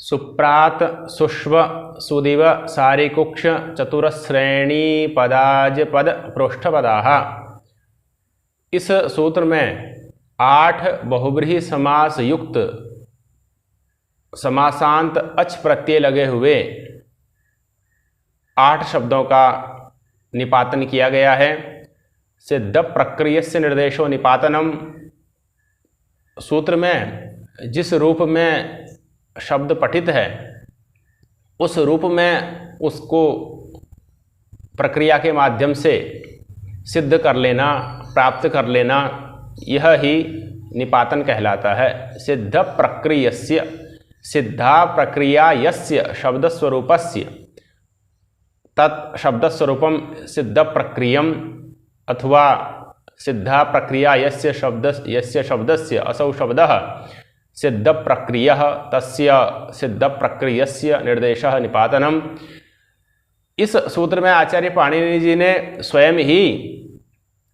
सुप्रात सुष्व सुदिव सारिकुक्ष चतुरश्रेणी पदाज पद पृष्ठपदाः। इस सूत्र में 8 बहुव्रीहि समास युक्त समासांत अच प्रत्यय लगे हुए 8 शब्दों का निपातन किया गया है। सिद्ध प्रक्रियस्य निर्देशो निपातनम। सूत्र में जिस रूप में शब्द पठित है उस रूप में उसको प्रक्रिया के माध्यम से सिद्ध कर लेना, प्राप्त कर लेना, यह ही निपातन कहलाता है। सिद्ध प्रक्रियस्य, सिद्धा प्रक्रिया यस्य शब्दस्वरूपस्य तत् शब्दस्वरूपम सिद्ध प्रक्रियम अथवा सिद्धा प्रक्रिया यस्य शब्दस्य असौ शब्दः सिद्ध प्रक्रियः तस्य सिद्ध प्रक्रियस्य निर्देशः निपातनम। इस सूत्र में आचार्य पाणिनि जी ने स्वयं ही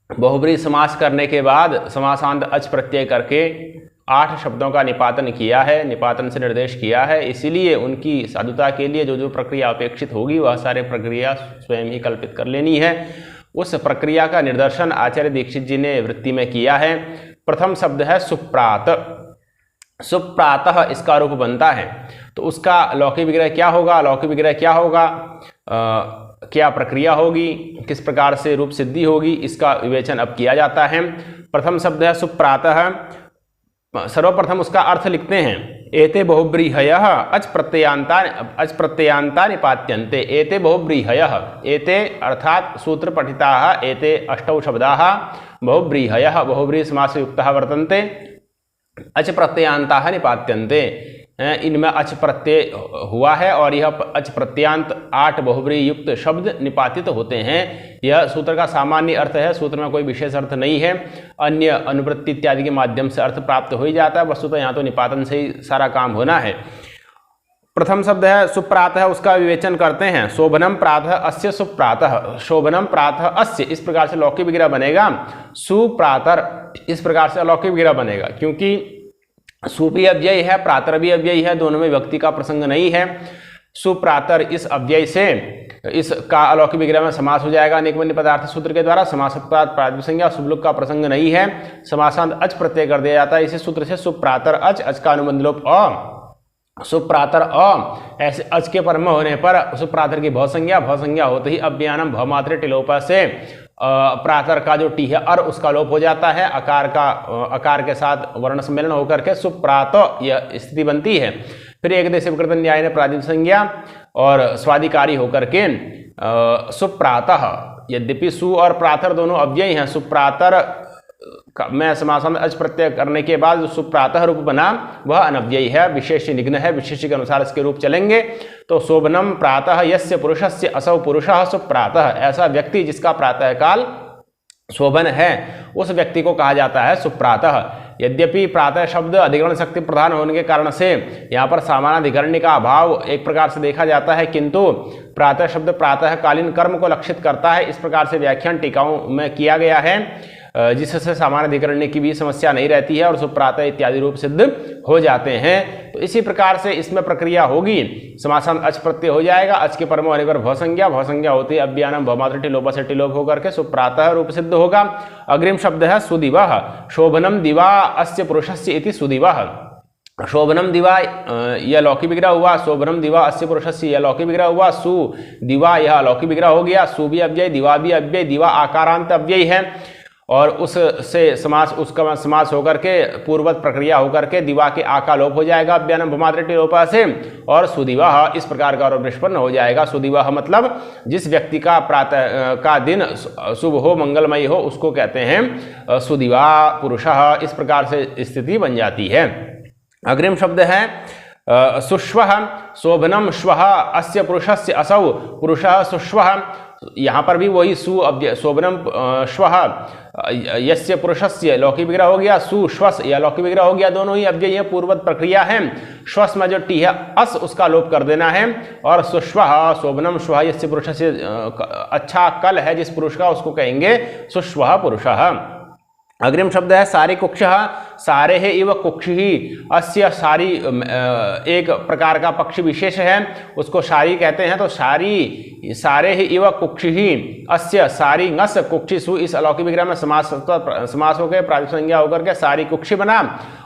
बहुव्रीहि समास करने के बाद समासांत अच प्रत्यय करके 8 शब्दों का निपातन किया है, निपातन से निर्देश किया है। इसीलिए उनकी साधुता के लिए जो जो प्रक्रिया अपेक्षित होगी वह सारे प्रक्रिया स्वयं ही कल्पित कर लेनी है। उस प्रक्रिया का निदर्शन आचार्य दीक्षित जी ने वृत्ति में किया है। प्रथम शब्द है सुप्रात। सुप्रातः इसका रूप बनता है तो उसका लौकिक विग्रह क्या होगा, लौकिक विग्रह क्या होगा, क्या प्रक्रिया होगी, किस प्रकार से रूप सिद्धि होगी, इसका विवेचन अब किया जाता है। प्रथम शब्द है सुप्रातः। सर्वप्रथम उसका अर्थ लिखते हैं। एते बहुव्रीहयः अच प्रत्ययांता निपात्यन्ते। एते बहुव्रीहयः, एते अर्थात सूत्र पठिताः एते 8 शब्दाः बहुव्रीहयः बहुव्रीहि समासयुक्ताः वर्तन्ते। अच प्रत्ययांताः निपात्यन्ते। इनमें अच प्रत्यय हुआ है और यह अच प्रत्यांत 8 बहुव्रीहि युक्त शब्द निपातित होते हैं। यह सूत्र का सामान्य अर्थ है, सूत्र में कोई विशेष अर्थ नहीं है। अन्य अनुवृत्ति इत्यादि के माध्यम से अर्थ प्राप्त हो ही जाता है, वस्तुतः यहाँ तो निपातन से ही सारा काम होना है। प्रथम शब्द है सुप्रातः, उसका विवेचन करते हैं। शोभनम प्रातः अस्य सुप्रातः। शोभनम प्रातः अस्य, इस प्रकार से लौकिक विग्रह बनेगा। सुप्रातर, इस प्रकार से अलौकिक विग्रह बनेगा, क्योंकि सु भी अव्यय है, प्रातर भी अव्यय है, दोनों में व्यक्ति का प्रसंग नहीं है। सुप्रातर इस अव्यय से इसका अलौकिक विग्रह में समास हो जाएगा अनेकवचन पदार्थ सूत्र के द्वारा। समासोत्पाद प्रातिपदिक संज्ञा सुबलुक का प्रसंग नहीं है, समासांत अच प्रत्यय कर दिया जाता है। इसी सूत्र से सुप्रातर अच, अच का अनुबंध लोप अ, सुप्रातर अ, ऐसे अच के परम होने पर सुप्रातर की भवसंज्ञा, भवसंज्ञा होते ही अव्ययानम भवमात्रे टिलोपा से प्रातर का जो टी है अर उसका लोप हो जाता है। अकार के साथ वर्ण सम्मेलन होकर के सुप्रात यह स्थिति बनती है। फिर एक देश विकृत न्याय ने प्रातिपदिक संज्ञा और स्वादिकारी होकर के सुप्रातः। यद्यपि सु और प्रातर दोनों अव्यय हैं, सुप्रातर में समासांत अच प्रत्यय करने के बाद जो सुप्रातः रूप बना वह अनव्ययी है, विशेष निघ्न है, विशेष के अनुसार इसके रूप चलेंगे। तो शोभनम प्रातः यस्य पुरुषस्य असौ पुरुषः सुप्रातः। ऐसा व्यक्ति जिसका प्रातः काल शोभन है उस व्यक्ति को कहा जाता है सुप्रातः। यद्यपि प्रातः शब्द अधिकरण शक्ति प्रधान होने के कारण से यहाँ पर सामानाधिकरण्य का अभाव एक प्रकार से देखा जाता है, किंतु प्रातः शब्द प्रातःकालीन कर्म को लक्षित करता है। इस प्रकार से व्याख्यान टीकाओं में किया गया है, जिससे सामानाधिकरण्य की भी समस्या नहीं रहती है और सुप्रातः इत्यादि रूप सिद्ध हो जाते हैं। तो इसी प्रकार से इसमें प्रक्रिया होगी। समासांत अच प्रत्यय हो जाएगा, अच के परम होने पर भवसंज्ञा, भवसंज्ञा होती है अव्ययानम भवमात्र टिलोपा से टिलोप होकर के सुप्रातः रूप सिद्ध होगा। अग्रिम शब्द है सुदिवः। शोभनम दिवा अस्य पुरुषस्य इति सुदिवः। शोभनम दिवा यह लौकिक विग्रह हुआ, शोभनम दिवा अस्य पुरुषस्य यह लौकिक विग्रह हुआ। सु दिवा यह लौकिक विग्रह हो गया। सु भी अव्यय, दिवा भी अव्यय, दिवा आकारांत अव्यय है और उससे समास, उसका समास होकर के पूर्ववत प्रक्रिया होकर के दिवा के आ का लोप हो जाएगा अव्ययानम भवमात्र टिलोपा से और सुदिवा इस प्रकार का रूप निष्पन्न हो जाएगा। सुदिवा मतलब जिस व्यक्ति का प्रातः का दिन शुभ हो, मंगलमय हो, उसको कहते हैं सुदिवा पुरुषः। इस प्रकार से स्थिति बन जाती है। अग्रिम शब्द है सुष्वः। शोभनम श्वः अस्य पुरुषस्य असौ पुरुषः सुष्वः। यहाँ पर भी वही सु अव्यय। शोभनम श्वः यस्य पुरुषस्य लौकिक विग्रह हो गया, सु श्वस यह लौकिक विग्रह हो गया, दोनों ही अव्यय पूर्ववत प्रक्रिया है। श्वस में जो टी है अस उसका लोप कर देना है और सुष्वः शोभनम श्वः यस्य पुरुषस्य अच्छा कल है जिस पुरुष का उसको कहेंगे सुष्वः पुरुषः। अग्रिम शब्द है सारिकुक्षः। सारे है इव कुक्षि अस्य सारी एक प्रकार का पक्ष विशेष है, उसको सारी कहते हैं। तो सारी सारे ही इव कुक्षि अस्य सारी ngस कुक्षिषु इस अलौकिक विग्रह में समास हो गए, प्रातिपदिक संज्ञा होकर के सारी कुक्षि बना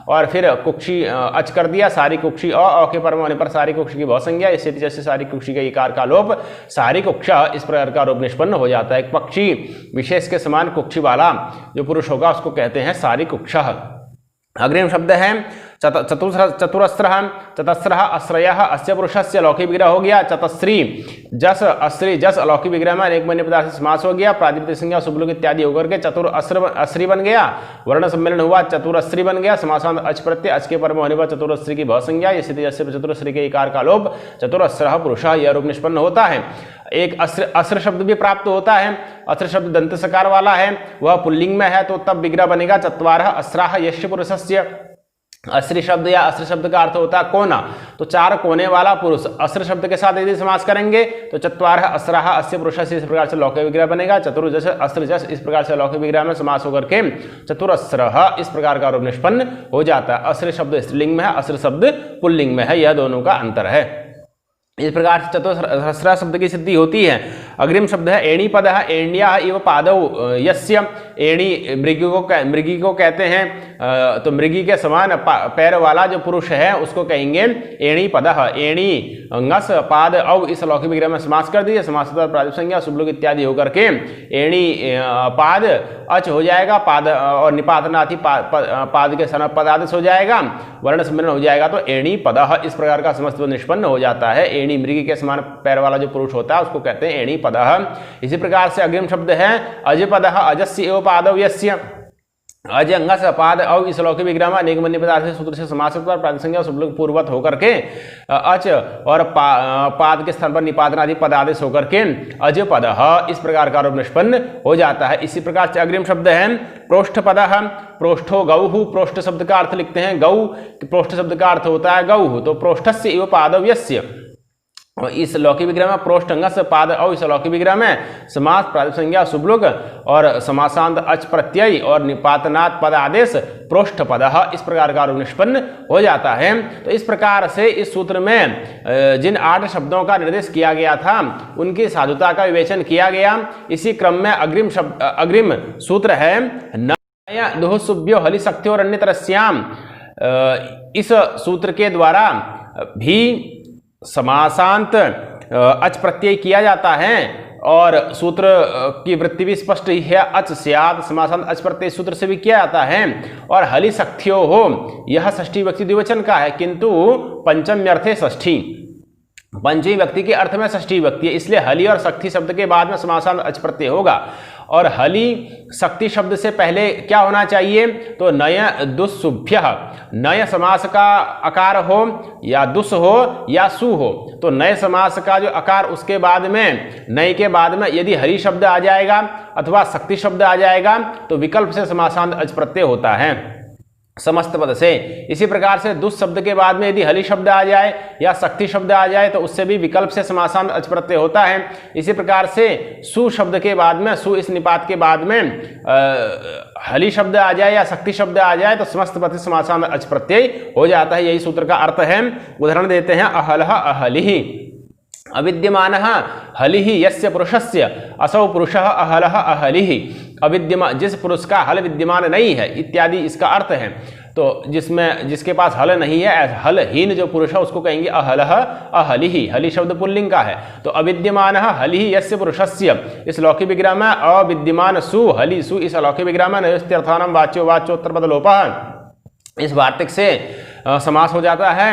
और फिर कुक्षि अच कर दिया, सारी कुक्षि अ के परम होने पर सारी कुक्षि की बहुत संज्ञा, इस स्थिति जैसे सारी कुक्षि के इकार का लोप सारी कुक्षा इस प्रकार का रूप निष्पन्न हो जाता है। एक पक्षी विशेष के समान कुक्षि वाला जो पुरुष होगा उसको कहते हैं सारी कुक्षा। अग्रिम शब्द है चतुरस्र आश्रयः अस्य पुरुषस्य लौकिक विग्रह हो गया। चतस्री जस अस्री जस अलौकिक विग्रह में अनेक मन्य पदार्थ से समास हो गया, प्रातिपदिक संज्ञा शुभलोक इत्यादि होकर के चतुर अस्री बन गया, वर्ण सम्मेलन हुआ चतुरस्री बन गया, समासांत अच प्रत्यय अच के परम होने पर चतुरस्री की बहुत संज्ञा, इस स्थिति जैसे चतुरस्री के इकार का लोप चतुरस्र पुरुषः यह रूप निष्पन्न होता है। एक अस्र शब्द भी प्राप्त होता है, अस्र शब्द दंत सकार वाला है, वह पुल्लिंग में है तो तब विग्रह बनेगा चत्वारः अस्राः यस्य पुरुषस्य। अस्री शब्द या अस्र शब्द का अर्थ होता है कोना, तो चार कोने वाला पुरुष। अस्र शब्द के साथ यदि समास करेंगे तो चत्वारः अस्राः अस्य पुरुषस्य इस प्रकार से लौकिक विग्रह बनेगा। चतुर्जस अस्र जस इस प्रकार से लौकिक विग्रह में समास होकर के चतुरस्रः इस प्रकार का रूप निष्पन्न हो जाता है। अस्र शब्द स्त्रीलिंग में है, अस्र शब्द पुल्लिंग में है, यह दोनों का अंतर है। इस प्रकार से चतुरस्र शब्द की सिद्धि होती है। अग्रिम शब्द है एणी पद एण्या इव पादौ यस्य। एणी मृगी को कहते हैं, तो मृगी के समान पैर वाला जो पुरुष है उसको कहेंगे एणी पद। एणी ngस पाद औ इस लौकिक विग्रह में समास कर दिए, समास प्रातिपदिक संज्ञा शुभलोक इत्यादि होकर के एणी पाद अच हो जाएगा, पाद और निपातनाथि पाद के सन पदादेश हो जाएगा, वर्ण सम्मेलन हो जाएगा, तो एणी पद इस प्रकार का समस्त निष्पन्न हो जाता है। एणी मृगी के समान पैर वाला जो पुरुष होता है उसको कहते हैं एणी पदः। इसी प्रकार से अग्रिम शब्द है अज पदः अजस्य एव पादौ यस्य। अज ngस पाद औ इस लौकिक विग्रह में अनेक मन्य पदार्थ से सूत्र से समास प्रातिपदिक संज्ञा शुभलोक पूर्ववत होकर के अच और पाद के स्थान पर निपातनादि पदादेश होकर के अज पदः इस प्रकार का रूप निष्पन्न हो जाता है। इसी प्रकार से अग्रिम शब्द है प्रोष्ठ पदः। प्रोष्ठो गौः। प्रोष्ठ शब्द का अर्थ लिखते हैं गौ, प्रोष्ठ शब्द का अर्थ होता है गौः, तो प्रोष्ठस्य इव पादौ यस्य। इस लौकिक विग्रह में प्रोष्ठ ngस पाद और इस लौकिक विग्रह में समास प्रातिपदिक संज्ञा शुभलोक और समासांत अच प्रत्यय और निपातनात् पद आदेश प्रोष्ठ पदः इस प्रकार का रूप निष्पन्न हो जाता है। तो इस प्रकार से इस सूत्र में जिन 8 शब्दों का निर्देश किया गया था उनकी साधुता का विवेचन किया गया। इसी क्रम में अग्रिम सूत्र है नय दुःसुभ्यो हलिशक्त्योरन्यतरस्याम्। इस सूत्र के द्वारा भी समासांत अच प्रत्यय किया जाता है और सूत्र की वृत्ति भी स्पष्ट ही है। अच स्यात् समासांत अच प्रत्यय सूत्र से भी किया जाता है। और हलिशक्त्यो हो यह षष्ठी व्यक्ति द्विवचन का है, किंतु पंचम्य अर्थे षष्ठी, पंचमी व्यक्ति के अर्थ में षष्ठी व्यक्ति है, इसलिए हलि और शक्ति शब्द के बाद में समासांत अच प्रत्यय होगा। और हलि शक्ति शब्द से पहले क्या होना चाहिए, तो नय दुःसुभ्यः। नय समास का आकार हो या दुस हो या सु हो, तो नय समास का जो आकार उसके बाद में नय के बाद में यदि हरि शब्द आ जाएगा अथवा शक्ति शब्द आ जाएगा तो विकल्प से समासांत अच प्रत्यय होता है समस्त पद से। इसी प्रकार से दुस शब्द के बाद में यदि हलि शब्द आ जाए या शक्ति शब्द आ जाए तो उससे भी विकल्प से समासांत अच प्रत्यय होता है। इसी प्रकार से सु शब्द के बाद में सु इस निपात के बाद में हलि शब्द आ जाए या शक्ति शब्द आ जाए तो समस्त पद से समासांत अच प्रत्यय हो जाता है। यही सूत्र का अर्थ है। उदाहरण देते हैं अहलः अहलिः। अविद्यमानः हलिः यस्य पुरुषस्य असौ पुरुषः अहलः अहलिः। अविद्यमान जिस पुरुष का हल विद्यमान नहीं है इत्यादि इसका अर्थ है। तो जिसके पास हल नहीं है, हलहीन जो पुरुष है उसको कहेंगे अहलः अहलिः। हलि शब्द पुल्लिंग का है। तो अविद्यमानः हलिः यस्य पुरुषस्य इस लौकिक विग्रह में अविद्यमान सु हलि सु इस अलौकिक विग्रह में नयोस्त्यर्थानां वाच्यो वाच्योत्तर पद लोपः इस वार्तिक से समास हो जाता है।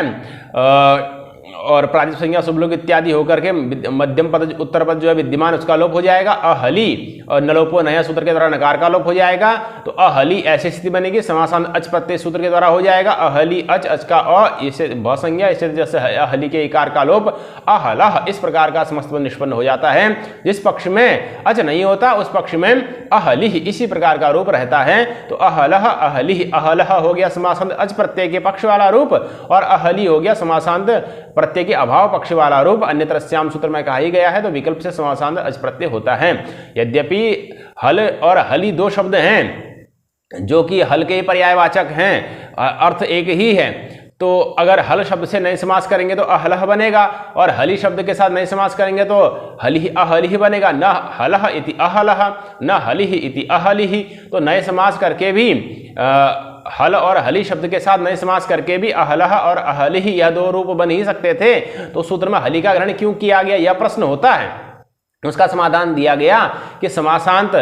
और प्रातिपदिक संज्ञा शुभलोक इत्यादि होकर के मध्यम पद उत्तर पद जो है विद्यमान उसका लोप हो जाएगा। अहली और नलोपो नया सूत्र के द्वारा नकार का लोप हो जाएगा। तो अहली ऐसी स्थिति बनेगी समासांत अच प्रत्यय सूत्र के द्वारा हो जाएगा। अहली अच अच का अ इसे बहुत संज्ञा, इसे जैसे अहली के इकार का लोप अहलह इस प्रकार का समस्त पद निष्पन्न हो जाता है। जिस पक्ष में अच नहीं होता उस पक्ष में अहलिह इसी प्रकार का रूप रहता है। तो अहलह अहलिह, अहलह हो गया समासांत अच प्रत्यय के पक्ष वाला रूप और अहली हो गया समासांत प्रत्यय के अभाव पक्ष वाला रूप। अन्यत्र श्याम सूत्र में कहा ही गया है तो विकल्प से समासांत अच प्रत्यय होता है। यद्यपि हल और हली दो शब्द हैं जो कि हल के पर्यायवाचक हैं, अर्थ एक ही है। तो अगर हल शब्द से नए समास करेंगे तो अहलह बनेगा, और हली शब्द के साथ नए समास करेंगे तो हली अहलिही बनेगा। न हलह इति अहलह, न हलिही इति अहलिही। तो नए समास करके भी हल और हली शब्द के साथ नए समास करके भी अहलह और अहलिही यह दो रूप बन ही सकते थे। तो सूत्र में हली का ग्रहण क्यों किया गया, यह प्रश्न होता है। उसका समाधान दिया गया कि समासांत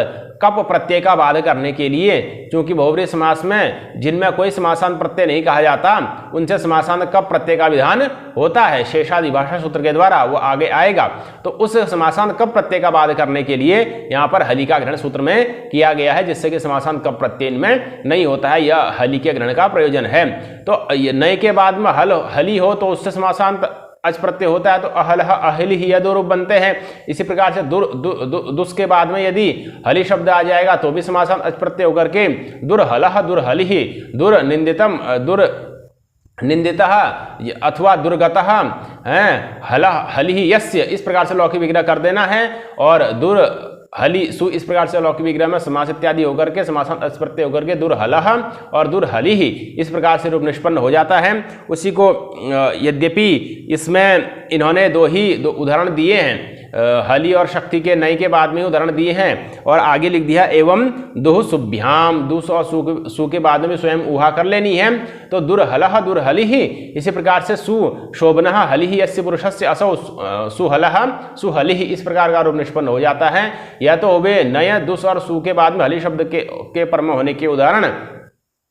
कप प्रत्यय का बाध करने के लिए, क्योंकि बहुब्रीहि समास में जिनमें कोई समासांत प्रत्यय नहीं कहा जाता उनसे समासांत कप प्रत्यय का विधान होता है। शेषादि भाषा सूत्र के द्वारा वो आगे आएगा। तो उस समासांत कप प्रत्यय का बाध करने के लिए यहाँ पर हली का ग्रहण सूत्र में किया गया है, जिससे कि समासांत कप प्रत्यय में नहीं होता है। यह हली के ग्रहण का प्रयोजन है। तो नए के बाद में हली हो तो उससे समासांत अच प्रत्यय होता है, तो अहलह अहलिही यह दो रूप बनते हैं। इसी प्रकार से दुस के बाद में यदि हली शब्द आ जाएगा तो भी समासांत अच प्रत्यय होकर के दुर्हलह दुर्हलिही, दुर्निंदितम दुर्निंदितः अथवा दुर्गतः हलिही यस्य, इस प्रकार से लौकिक विग्रह कर देना है। और दुर हली सु, इस प्रकार से लौकिक विग्रह में समास इत्यादि होकर के समासांत अच प्रत्यय होकर के दुर्हलह और दुर्हलिही इस प्रकार से रूप निष्पन्न हो जाता है। उसी को यद्यपि इसमें इन्होंने दो उदाहरण दिए हैं, हली और शक्ति के नई के बाद में उदाहरण दिए हैं, और आगे लिख दिया एवं दुह सुभ्याम, दुस और सु के बाद में स्वयं ऊहा कर लेनी है। तो दुर्हलह दुर्हलिही, इसी प्रकार से सु शोभनः हलिही यस्य पुरुषस्य असौ सुहलह सुहलिही, इस प्रकार का रूप निष्पन्न हो जाता है। या तो होवे नय दुस और सु के बाद में हली शब्द के पर में होने के उदाहरण।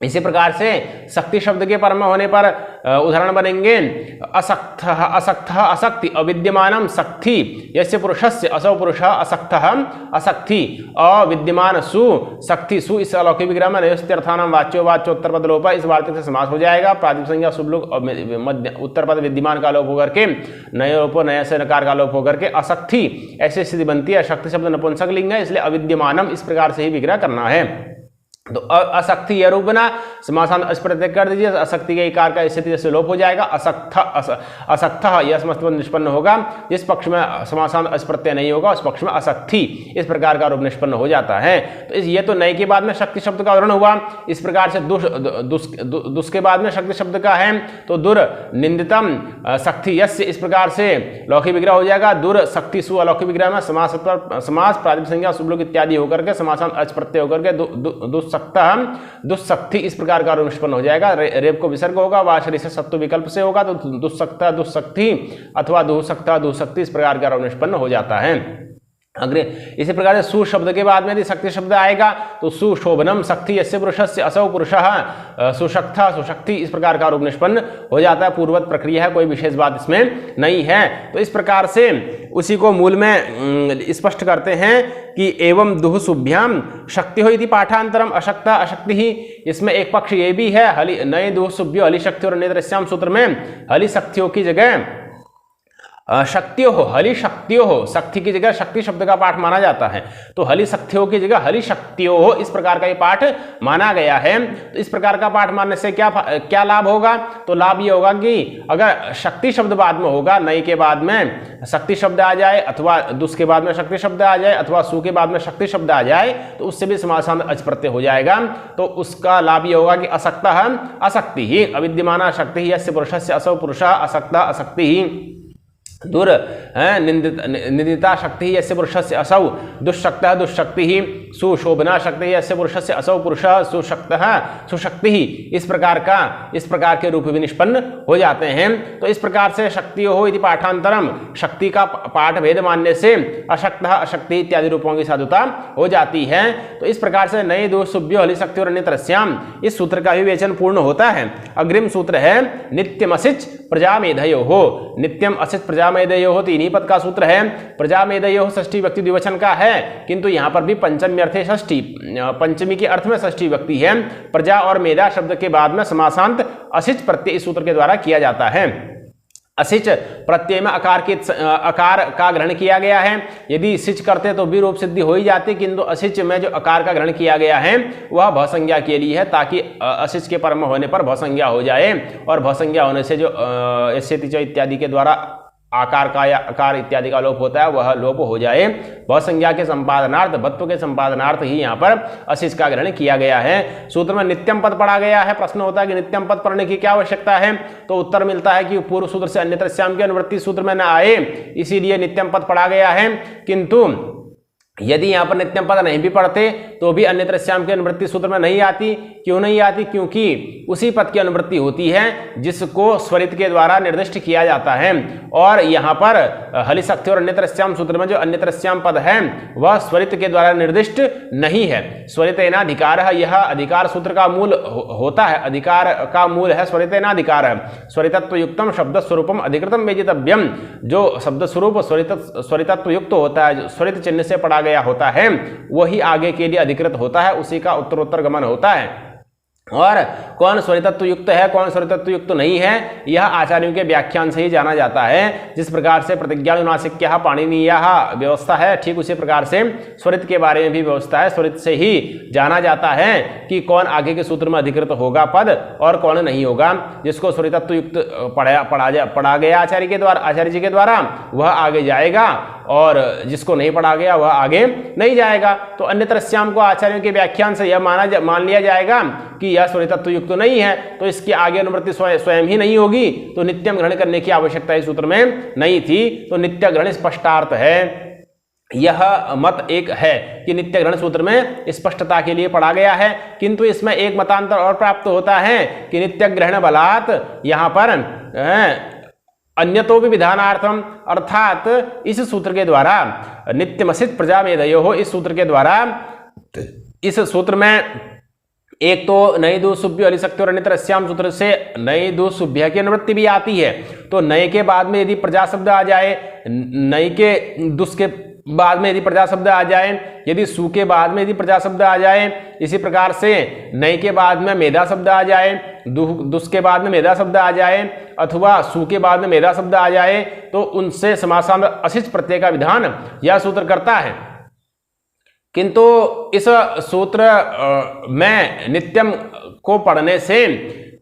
इसी प्रकार से शक्ति शब्द के पर में होने पर उदाहरण बनेंगे असक्त असक्त असक्ति अविद्यमानम शक्ति यस्य पुरुषस्य असौ पुरुषः असक्तः असक्ति अविद्यमान सु शक्ति सु, इस अलौकिक विग्रह में नयोस्त्यर्थानां वाच्यो वाच्योत्तर पद लोप, इस वार्तिक से समास हो जाएगा। प्रातिपदिक संज्ञा शुभ लोप मध्य उत्तर पद विद्यमान का लोप होकर के नय लोप नय से नकार का लोप होकर के असक्ति ऐसी स्थिति बनती है। शक्ति शब्द नपुंसक लिंग है, इसलिए अविद्यमानम इस प्रकार से ही विग्रह करना है। तो अशक्ति यह रूप बना, समासांत अच प्रत्यय कर दीजिए, अशक्ति के इकार का स्थिति जैसे लोप हो जाएगा। असक्त यह समस्त पद निष्पन्न होगा। जिस पक्ष में समासांत अच प्रत्यय नहीं होगा उस पक्ष में असक्ति इस प्रकार का रूप निष्पन्न हो जाता है। तो ये तो नए के बाद में शक्ति शब्द का उदाहरण हुआ। इस प्रकार से दुस के बाद में शक्ति शब्द का है तो दुर निंदितम शक्ति यस्य, इस प्रकार से लौकिक विग्रह हो जाएगा। दुर शक्ति सु अलौकिक विग्रह में समास प्रातिपदिक संज्ञा शुभ लोप इत्यादि होकर के समासांत अच प्रत्यय होकर के दुस्सक्ति इस प्रकार का रूप निष्पन्न हो जाएगा। रेप को विसर्ग होगा, वाशरी से सत्व विकल्प से होगा, तो दुस्सक्ता दुस्सक्ति अथवा दुहसक्ता दुहसक्ति इस प्रकार का रूप निष्पन्न हो जाता है। अग्रे इसी प्रकार से सु शब्द के बाद में यदि शक्ति शब्द आएगा तो सुशोभनम शक्ति यस्य पुरुषस्य असौ पुरुषः सुशक्ता सुशक्ति इस प्रकार का रूप निष्पन्न हो जाता है। पूर्ववत प्रक्रिया है, कोई विशेष बात इसमें नहीं है। तो इस प्रकार से उसी को मूल में स्पष्ट करते हैं कि एवं दुह सुभ्याम शक्ति हो इति पाठांतरम अशक्ता अशक्ति ही। इसमें एक पक्ष ये भी है, हलि नए दुह सुभ्यो हलि शक्ति और नेत्रस्याम सूत्र में हलि शक्तियों की जगह शक्तियों हो, हलि शक्तियों हो, शक्ति की जगह शक्ति शब्द का पाठ माना जाता है। तो हलि शक्तियों की जगह हलि शक्तियों हो, इस प्रकार का ये पाठ माना गया है। तो इस प्रकार का पाठ मानने से क्या लाभ होगा? तो लाभ ये होगा कि अगर शक्ति शब्द बाद में होगा, नई के बाद में शक्ति शब्द आ जाए अथवा दुस के बाद में शक्ति शब्द आ जाए अथवा सु के बाद में शक्ति शब्द आ जाए तो उससे भी समासांत अच प्रत्यय हो जाएगा। तो उसका लाभ ये होगा कि असक्तः अशक्ति ही अविद्यमाना शक्ति ही यस्य पुरुषस्य असौ पुरुषः असक्तः अशक्ति ही दुर निंदिता शक्ति ही यस्य पुरुषस्य असौ दुष्शक्तः दुष्शक्ति ही सुशोभना शक्ति ही यस्य पुरुषस्य असौ पुरुषः सुशक्तः सुशक्ति ही इस प्रकार के रूप भी निष्पन्न हो जाते हैं। तो इस प्रकार से शक्तियों हो इति पाठांतरम शक्ति का पाठ भेद मानने से अशक्तः अशक्ति इत्यादि रूपों की साधुता हो जाती है। तो इस प्रकार से नए दो सुभ्यो हलि शक्ति और अन्यत्रस्याम इस सूत्र का विवेचन पूर्ण होता है। अग्रिम सूत्र है नित्यम असिच प्रजामेधयो हो। नित्यम असिच प्रजामेधयो हो तीन ही पद का सूत्र है। प्रजामेधयो षष्ठी व्यक्ति द्विवचन का है, किंतु यहाँ पर भी पंचमी अर्थे षष्ठी, पंचमी के अर्थ में षष्ठी व्यक्ति है। प्रजा और मेधा शब्द के बाद में समासांत असिच प्रत्यय इस सूत्र के द्वारा किया जाता है। असिच प्रत्यय में आकार का ग्रहण किया गया है। यदि सिच करते तो भी रूप सिद्धि हो ही जाती, किंतु असिच में जो आकार का ग्रहण किया गया है वह भसंज्ञा के लिए है, ताकि असिच के परम होने पर भसंज्ञा हो जाए और भसंज्ञा होने से जो इत्यादि के द्वारा आकार का या आकार इत्यादि का लोप होता है वह लोप हो जाए। बहुसंज्ञा के संपादनार्थ, बत्व के संपादनार्थ ही यहाँ पर अशिष्ट का ग्रहण किया गया है। सूत्र में नित्यम पद पढ़ा गया है। प्रश्न होता है कि नित्यम पद पढ़ने की क्या आवश्यकता है, तो उत्तर मिलता है कि पूर्व सूत्र से अन्यत्र श्याम की अनुवृत्ति सूत्र में न आए, इसीलिए नित्यम पद पढ़ा गया है। किंतु यदि यहाँ पर नित्यम पद नहीं भी पढ़ते तो भी अन्यत्र श्याम की अनुवृत्ति सूत्र में नहीं आती। क्यों नहीं आती? क्योंकि उसी पद की अनुवृत्ति होती है जिसको स्वरित के द्वारा निर्दिष्ट किया जाता है। और यहाँ पर हलिशक्ति और अन्यत्र श्याम सूत्र में जो अन्यत्र श्याम पद है वह स्वरित के द्वारा निर्दिष्ट नहीं है। स्वरितेनाधिकार है, यह अधिकार सूत्र का मूल होता है। अधिकार का मूल है स्वरितेनाधिकार है। स्वरितत्व युक्तम शब्द स्वरूपम अधिकृतम वेदितव्यम, जो शब्द स्वरूप स्वरितत्व युक्त होता है, स्वरित चिन्ह से पढ़ा गया होता है, वही आगे के लिए अधिकृत होता है, उसी का उत्तरोत्तर गमन होता है। और कौन स्वरितत्व युक्त है, कौन स्वरितत्व युक्त नहीं है, यह आचार्यों के व्याख्यान से ही जाना जाता है। जिस प्रकार से प्रतिज्ञानुनासिक्यः पाणिनीयः व्यवस्था है, ठीक उसी प्रकार से स्वरित के बारे में भी व्यवस्था है। स्वरित से ही जाना जाता है कि कौन आगे के सूत्र में अधिकृत होगा पद और कौन नहीं होगा। जिसको स्वरितत्व युक्त पढ़ा गया आचार्य जी के द्वारा वह आगे जाएगा, और जिसको नहीं पढ़ा गया वह आगे नहीं जाएगा। तो अन्यत्र श्याम को आचार्यों के व्याख्यान से यह मान लिया जाएगा कि यह स्वरितत्व युक्त तो नहीं है, तो इसकी आगे अनुवृत्ति स्वयं ही नहीं होगी, तो नित्यम ग्रहण करने की आवश्यकता इस सूत्र में नहीं थी। तो नित्य ग्रहण स्पष्टार्थ है। यह मत एक है कि नित्य ग्रहण सूत्र में स्पष्टता के लिए पढ़ा गया है। किंतु इसमें एक मतांतर और प्राप्त होता है कि नित्य ग्रहण बलात् यहाँ पर अन्यतो भी विधानार्थम, अर्थात इस सूत्र के द्वारा नित्यमसित प्रजामेधयो हो, इस सूत्र के द्वारा इस सूत्र में एक तो नई दु सुभ्य हलिशक्ति और अन्यत्र श्याम सूत्र से नई दु सुभ्य की अनुवृत्ति भी आती है। तो नए के बाद में यदि प्रजा शब्द आ जाए, नई के दुस के बाद में यदि प्रजा शब्द आ जाए, यदि सु के बाद में यदि प्रजा शब्द आ जाए, इसी प्रकार से नई के बाद में मेधा शब्द आ जाए, दुस के बाद में मेधा शब्द आ जाए, अथवा सु के बाद में मेधा शब्द आ जाए, तो उनसे समासांत अशिष्ट प्रत्यय का विधान यह सूत्र करता है। किंतु इस सूत्र में नित्यम को पढ़ने से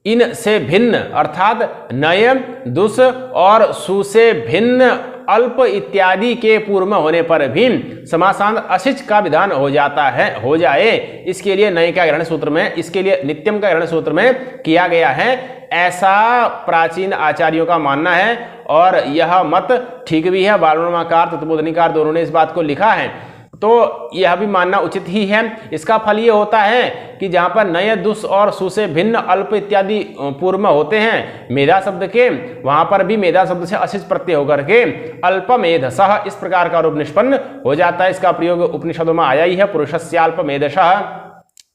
इन से भिन्न, अर्थात नय, दुस और सु से भिन्न अल्प इत्यादि के पूर्व में होने पर भी समासांत अशिष्ट का विधान हो जाए, इसके लिए नए का ग्रहण सूत्र में, इसके लिए नित्यम का ग्रहण सूत्र में किया गया है। ऐसा प्राचीन आचार्यों का मानना है, और यह मत ठीक भी है। बालवण्यकार तत्वबोधनिकार दोनों ने इस बात को लिखा है, तो यह भी मानना उचित ही है। इसका फल ये होता है कि जहां पर नय, दुस और सु से भिन्न अल्प इत्यादि पूर्व में होते हैं मेधा शब्द के, वहां पर भी मेधा शब्द से अशिष्ट प्रत्यय होकर के अल्पमेधसः इस प्रकार का रूप निष्पन्न हो जाता है। इसका प्रयोग उपनिषदों में आया ही है। पुरुषस्याल्पमेधसः,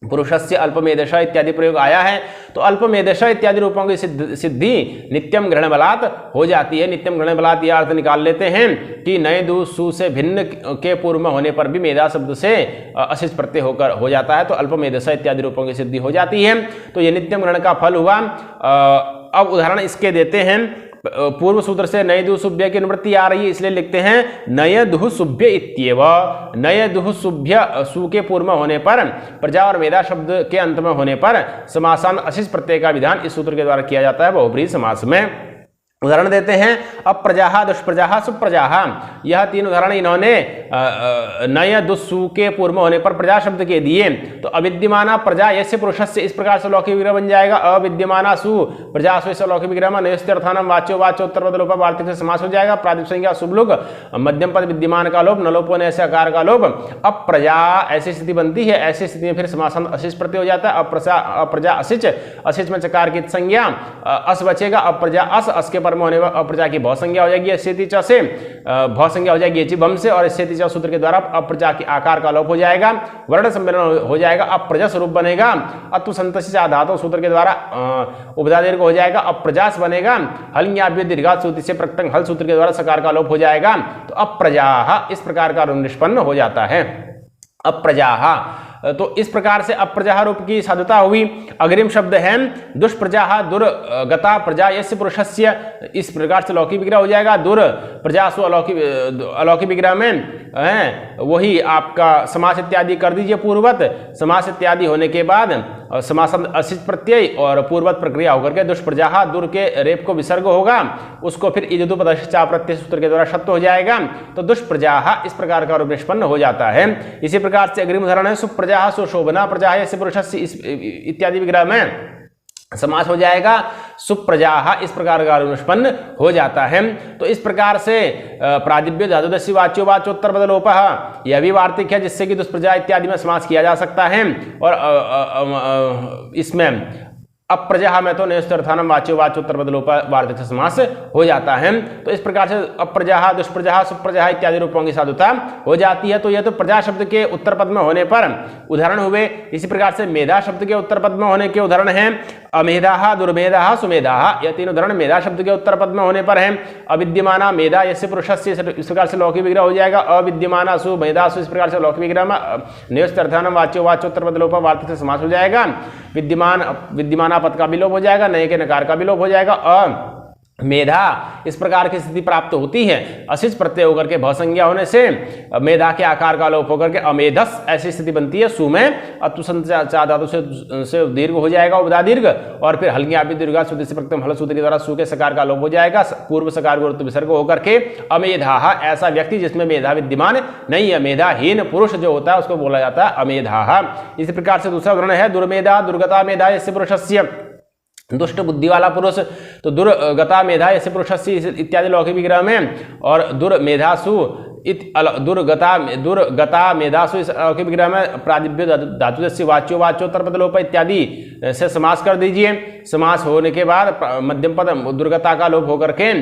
पुरुषस्य अल्पमेधश इत्यादि प्रयोग आया है। तो अल्पमेधश इत्यादि रूपों की सिद्धि नित्यम ग्रहण बलात् हो जाती है। नित्यम ग्रहण बलात् यह अर्थ निकाल लेते हैं कि नए दु सु से भिन्न के पूर्व में होने पर भी मेधा शब्द से अशिष्ट प्रत्यय होकर हो जाता है, तो अल्पमेधश इत्यादि रूपों की सिद्धि हो जाती है। तो यह नित्यम ग्रहण का फल हुआ। अब उदाहरण इसके देते हैं। पूर्व सूत्र से नय दुह सुभ्य की अनुवृत्ति आ रही है, इसलिए लिखते हैं नय दुह सुभ्य इत्येव। नय दुह सुभ्य सु के पूर्व में होने पर, प्रजा और मेधा शब्द के अंत में होने पर समासांत अशिष्ट प्रत्यय का विधान इस सूत्र के द्वारा किया जाता है बहुब्रीहि समास में। उदाहरण देते हैं अप्रजाहा, दुष्प्रजाहा, सुप्रजाहा। यह तीन उदाहरण इन्होंने नय दुस्सु के पूर्व में होने पर प्रजा शब्द के दिए। तो अविद्यमाना प्रजा यस्य पुरुषस्य इस प्रकार से लौकिक विग्रह बन जाएगा। अविद्यमाना सु प्रजा सु लौकिक विग्रह में नयस्त्यर्थानम वाच्यो वाच्योत्तर पद लोप वार्तिक से समास हो जाएगा। प्रातिपदिक संज्ञा शुभ लोग, मध्यम पद विद्यमान का लोप, नलोपो ने ऐसे आकार का लोप। अप्रजा ऐसी स्थिति बनती है, ऐसी स्थिति में फिर समासांत अशिष्ट प्रत्यय हो जाता है। अप्रजा अशिच, अशिच में चकार की संज्ञा, अस बचेगा। अप्रजा अस के पर होने पर अप्रजा की भौ संज्ञा हो जाएगी स्थिति च से, भौ संज्ञा हो जाएगी एचि बम से, और स्थिति च सूत्र के द्वारा अप्रजा की आकार का लोप हो जाएगा। वर्ण सम्मेलन हो जाएगा, अप्रजा स्वरूप बनेगा। अतु संतसिच धातु सूत्र के द्वारा उपधा दीर्घ हो जाएगा, अप्रजास बनेगा। हल् दीर्घात सूत्र से प्रकृतं हल सूत्र के द्वारा सकार का लोप हो जाएगा। तो अप्रजाः इस प्रकार का निष्पन्न हो जाता है। अप्रजाः तो इस प्रकार से अप्रजा रूप की साधुता हुई। अग्रिम शब्द है दुष्प्रजा दुर्गता प्रजा यस्य पुरुषस्य, इस प्रकार से लौकिक विग्रह हो जाएगा। दुर्प्रजासु अलौकिक विग्रह में है वही आपका समास इत्यादि कर दीजिए पूर्ववत। समास इत्यादि होने के बाद समासन असिच प्रत्यय और पूर्ववत प्रक्रिया होकर के दुष्प्रजा दुर के रेप को विसर्ग होगा, उसको फिर इजदु पदस्य चा प्रत्यय सूत्र के द्वारा शब्द हो जाएगा। तो दुष्प्रजा इस प्रकार का रूप निष्पन्न हो जाता है। इसी प्रकार से अग्रिम उदाहरण है सुप्रजा सुशोभना प्रजा यस्य पुरुषस्य, इत्यादि विग्रह में समास हो जाएगा सुप्रजा, इस प्रकार का निष्पन्न हो जाता है। तो इस प्रकार से प्रादिव्य धातुदस्य वाच्यो वाच्योत्तर बदलोपः यह भी वार्तिक है जिससे कि दुष्प्रजा इत्यादि में समास किया जा सकता है। और इसमें अप्रजा में तो नेस्तर्थानम वाच्यो वाच्योत्तर बदलोपः वार्तिक से समास हो जाता है। तो इस प्रकार से अप्रजा दुष्प्रजा सुप्रजा इत्यादि रूपों की साधुता हो जाती है। तो यह तो प्रजा शब्द के उत्तर पद में होने पर उदाहरण हुए। इसी प्रकार से मेधा शब्द के उत्तर पद में होने के उदाहरण हैं अमेधा दुर्मेधा सुमेधा, यह तीन उदाहरण मेधा शब्द के उत्तर पद में होने पर है। अविद्यमाना मेधा यस्य पुरुषस्य, इस प्रकार से लौकिक विग्रह हो जाएगा। अविद्यमाना सु मेधा सु, इस प्रकार से लौकिक विग्रह में नेस्तर्थानम वाच्यो वाच्योत्तर बदलोपः वार्तिक से समास हो जाएगा। विद्यमान पद का विलोप हो जाएगा, नए के नकार का विलोप हो जाएगा। मेधा इस प्रकार की स्थिति प्राप्त होती है असिच प्रत्यय होकर के भसंज्ञा होने से मेधा के आकार का लोप होकर के अमेधस ऐसी स्थिति बनती है। सु में अतुसंत चा धातु से दीर्घ हो जाएगा उपदा दीर्घ, और फिर हल्की आदि दीर्घ सुधि से प्रत्यय हल सूत्र के द्वारा सु के सकार का लोप हो जाएगा। पूर्व सकार गुरुत्व विसर्ग होकर के अमेधा, ऐसा व्यक्ति जिसमें मेधा विद्यमान नहीं है, मेधाहीन पुरुष जो होता है उसको बोला जाता है अमेधा। इसी प्रकार से दूसरा उदाहरण है दुर्मेधा दुर्गता मेधा यस्य पुरुषस्य, दुष्ट बुद्धि वाला पुरुष। तो दुर्गता मेधा यस्य पुरुषस्य इत्यादि लौकिक विग्रह में, और दुर्मेधासु दुर्गता मेधासु इस लौकिक विग्रह में प्रादिव्य धातुदस्य वाच्यो वाच्योत्तर बदलोपः इत्यादि से समास कर दीजिए। समास होने के बाद मध्यम पद दुर्गता का लोप होकर के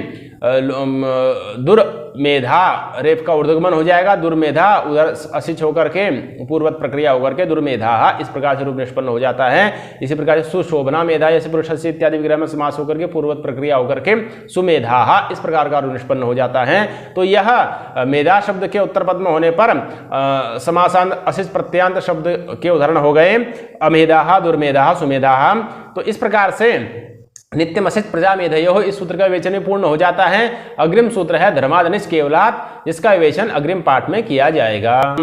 दुर्मेधा रेप का ऊर्ध्वगमन हो जाएगा। दुर्मेधा उधर असिच होकर के पूर्ववत प्रक्रिया होकर के दुर्मेधा, इस प्रकार से रूप निष्पन्न हो जाता है। इसी प्रकार से सुशोभना मेधा यस्य पुरुषस्य इत्यादि विग्रह में समास होकर के पूर्ववत प्रक्रिया होकर के सुमेधा, इस प्रकार का रूप निष्पन्न हो जाता है। तो यह मेधा शब्द के उत्तर पद में होने पर समासांत असिच प्रत्यांत शब्द के उदाहरण हो गए अमेधा दुर्मेधा सुमेधा। तो इस प्रकार से नित्यम असिच प्रजा मेधयो, इस सूत्र का विवेचन पूर्ण हो जाता है। अग्रिम सूत्र है धर्मादनिश केवलात्, जिसका विवेचन अग्रिम पाठ में किया जाएगा।